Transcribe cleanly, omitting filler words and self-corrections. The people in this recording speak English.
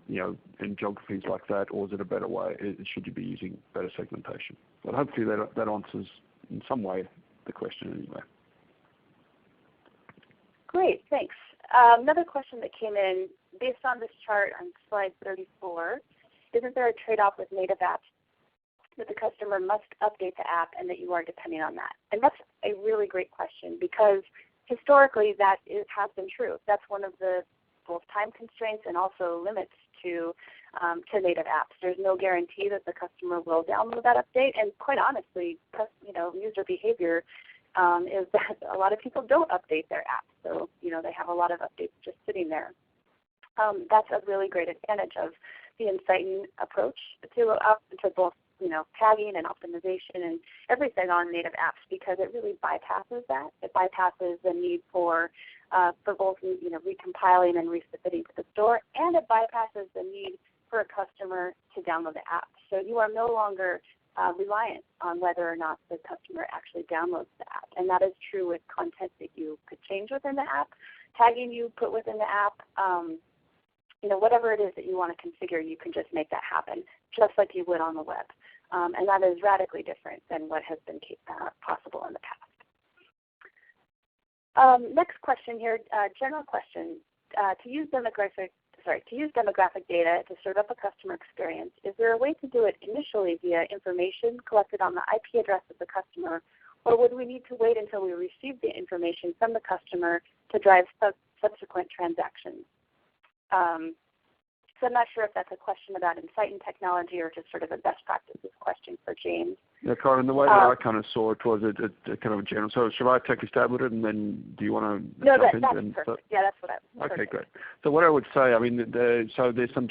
in geographies like that, or is it a better way? Should you be using better segmentation? But hopefully that answers in some way the question anyway. Great, thanks. Another question that came in, based on this chart on slide 34, isn't there a trade-off with native apps that the customer must update the app and that you are depending on that? And that's a really great question, because historically that has been true. That's one of the both time constraints and also limits to native apps. There's no guarantee that the customer will download that update, and quite honestly, user behavior is that a lot of people don't update their apps. So they have a lot of updates just sitting there. That's a really great advantage of the Insighten approach to both tagging and optimization and everything on native apps, because it really bypasses that. It bypasses the need for both recompiling and resubmitting to the store, and it bypasses the need for a customer to download the app. So you are no longer reliant on whether or not the customer actually downloads the app. And that is true with content that you could change within the app, tagging you put within the app, whatever it is that you want to configure, you can just make that happen, just like you would on the web. And that is radically different than what has been possible in the past. Next question here, general question. To use demographic data to serve up a customer experience, is there a way to do it initially via information collected on the IP address of the customer, or would we need to wait until we receive the information from the customer to drive subsequent transactions? So I'm not sure if that's a question about Insighten technology or just sort of a best practices question for James. Yeah, Karen, the way that I kind of saw it was a kind of a general. So should I take a stab at it, and then do you want to No, jump in? that's perfect. Yeah, that's what I was. Okay, great. So what I would say, so there's some